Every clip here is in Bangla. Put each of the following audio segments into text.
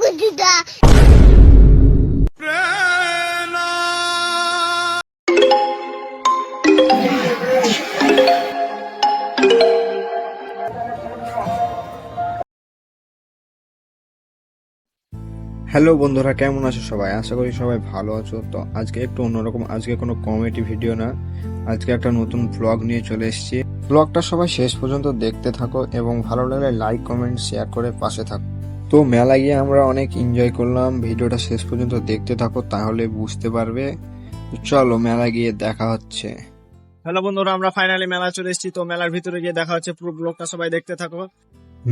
বকুচিটা হ্যালো বন্ধুরা, কেমন আছো সবাই? আশা করি সবাই ভালো আছো। তো আজকে একটু অন্যরকম, আজকে কোনো কমেডি ভিডিও না, আজকে একটা নতুন ব্লগ নিয়ে চলে এসেছি। ব্লগটা সবাই শেষ পর্যন্ত দেখতে থাকো এবং ভালো লাগলে লাইক কমেন্ট শেয়ার করে পাশে থাকো। তো মেলা গিয়ে আমরা অনেক এনজয় করলাম, ভিডিওটা শেষ পর্যন্ত দেখতে থাকো তাহলে বুঝতে পারবে। তো চলো মেলা গিয়ে দেখা হচ্ছে। হ্যালো বন্ধুরা, আমরা ফাইনালি মেলা চলে এসেছি। তো মেলার ভিতরে গিয়ে দেখা হচ্ছে, পুরো ব্লগটা সবাই দেখতে থাকো।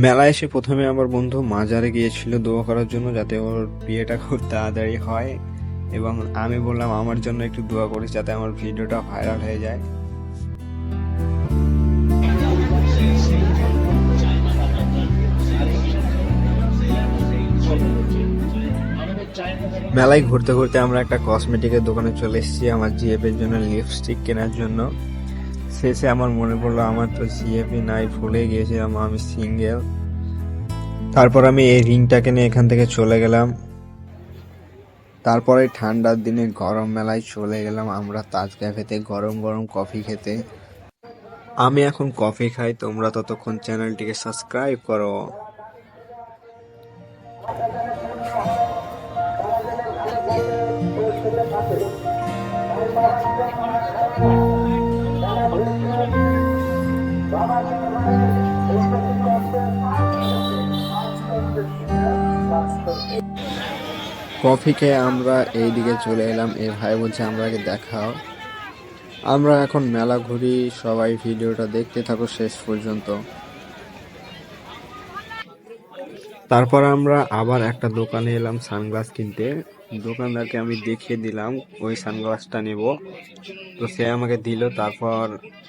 মেলায় এসে প্রথমে আমার বন্ধু মাজারে গিয়েছিল দোয়া করার জন্য, যাতে ওর বিয়েটা খুব তাড়াতাড়ি হয়, এবং আমি বললাম আমার জন্য একটু দোয়া করিস যাতে আমার ভিডিওটা ভাইরাল হয়ে যায়। মেলায় ঘুরতে ঘুরতে আমরা একটা কসমেটিকের দোকানে চলে এসেছি আমার জিএফ এর জন্য লিপস্টিক কেনার জন্য। শেষে আমার মনে পড়লো আমার তো জিএফই নাই, ভুলে গিয়েছিলাম আমি সিঙ্গেল। তারপর আমি এই রিংটাকে নিয়ে এখান থেকে চলে গেলাম। তারপরে ঠান্ডার দিনে গরম মেলায় চলে গেলাম আমরা তাজ ক্যাফেতে গরম গরম কফি খেতে। আমি এখন কফি খাই, তোমরা ততক্ষণ চ্যানেলটিকে সাবস্ক্রাইব করো। কফি খেয়ে আমরা এইদিকে চলে এলাম, এ ভাই বলছে আমরা আগে দেখাও। আমরা এখন মেলা ঘুরি, সবাই ভিডিওটা দেখতে থাকো শেষ পর্যন্ত। তারপর আমরা আবার একটা দোকানে এলাম সানগ্লাস কিনতে। দোকানদারকে আমি দেখিয়ে দিলাম ওই সানগ্লাসটা নেব, তো সে আমাকে দিল।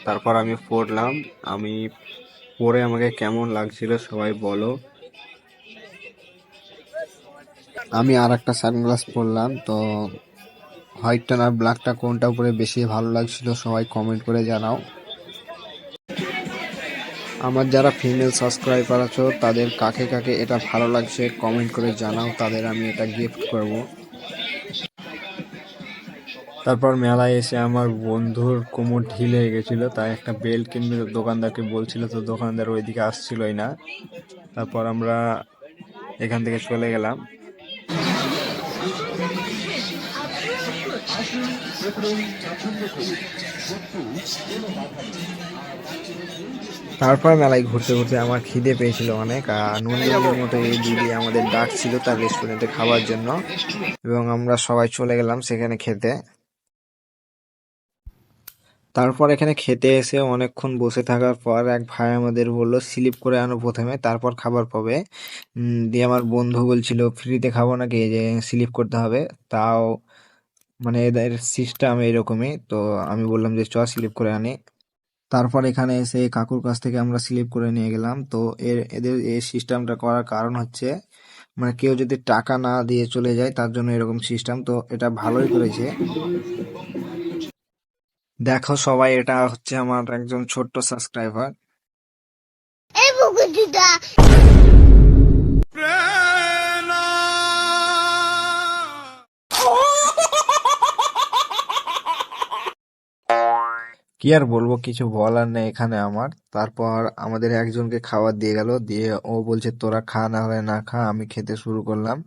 তারপর আমি পরলাম। আমি পরে আমাকে কেমন লাগছিল সবাই বলো। আমি আর একটা সানগ্লাস পরলাম, তো হোয়াইটটা না ব্ল্যাকটা কোনটা পরে বেশি ভালো লাগছিল সবাই কমেন্ট করে জানাও। আমার যারা ফিমেল সাবস্ক্রাইবার আছো তাদের কাকে কাকে এটা ভালো লাগছে কমেন্ট করে জানাও, তাদের আমি এটা গিফট করব। তারপর মেলায় এসে আমার বন্ধুর কোমর ঢিল হয়ে গেছিল, তাই একটা বেল্ট কিনবে দোকানদারকে বলছিল, তো দোকানদার ওইদিকে আসছিলই না। তারপর আমরা এখান থেকে চলে গেলাম। তারপর মেলায় ঘুরতে ঘুরতে আমার খিদে পেয়েছিল অনেক, আর নন্দনের মতো এই দিদি আমাদের ডাক ছিল তার রেস্টুরেন্টে খাওয়ার জন্য, এবং আমরা সবাই চলে গেলাম সেখানে খেতে। তারপর এখানে খেতে এসে অনেকক্ষণ বসে থাকার পর এক ভাই আমাদের বললো স্লিপ করে আনো প্রথমে, তারপর খাবার পাবে। দিয়ে আমার বন্ধু বলছিল ফ্রিতে খাবো নাকি, যে স্লিপ করতে হবে। তাও মানে এদের সিস্টেম এরকমই, তো আমি বললাম যে চ স্লিপ করে আনি। তারপর এখানে এসে কাকুর কাছ থেকে আমরা স্লিপ করে নিয়ে গেলাম। তো এদের এই সিস্টেমটা করার কারণ হচ্ছে, মানে কেউ যদি টাকা না দিয়ে চলে যায় তার জন্য এরকম সিস্টেম, তো এটা ভালোই করেছে। দেখো সবাই, এটা হচ্ছে আমার একজন ছোট্ট সাবস্ক্রাইবার। এই বকুচিটা কি আর বলবো, কিছু বলার নেই এখানে আমার। তারপর আমাদের একজনকে খাবার দিয়ে গেল, দিয়ে ও বলছে তোরা খা না হলে না খা। আমি খেতে শুরু করলাম,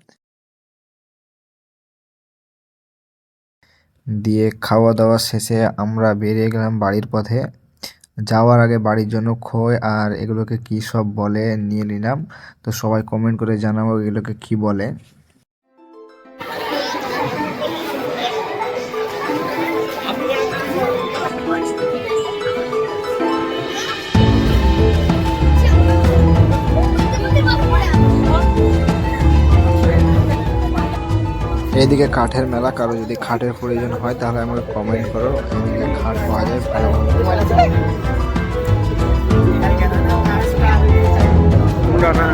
দিয়ে খাওয়া দাওয়া শেষে আমরা বেরিয়ে গেলাম বাড়ির পথে। যাওয়ার আগে বাড়ির জন্য খই আর এগুলোকে কি সব বলে নিয়ে নিলাম। তো সবাই কমেন্ট করে জানাবো এগুলোকে কি বলে। এইদিকে কাঠের মেলা, কারো যদি খাটের প্রয়োজন হয় তাহলে আমাকে কমেন্ট করো, এইদিকে খাট পাওয়া যায় ভালো না।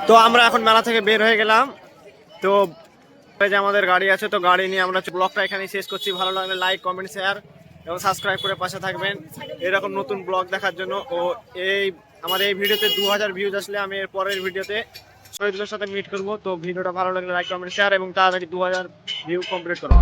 তো আমরা এখন মেলা থেকে বের হয়ে গেলাম। তো এই যে আমাদের গাড়ি আছে, তো গাড়ি নিয়ে আমরা ব্লগটা এখানেই শেষ করছি। ভালো লাগলে লাইক, কমেন্ট, শেয়ার এবং সাবস্ক্রাইব করে পাশে থাকবেন এরকম নতুন ব্লগ দেখার জন্য। ও আমাদের এই ভিডিওতে 2000 ভিউজ আসলে আমি এর পরের ভিডিওতে শহীদুলের সাথে মিট করবো। তো ভিডিওটা ভালো লাগলে লাইক, কমেন্ট, শেয়ার এবং তাড়াতাড়ি 2000 ভিউ কমপ্লিট করবো।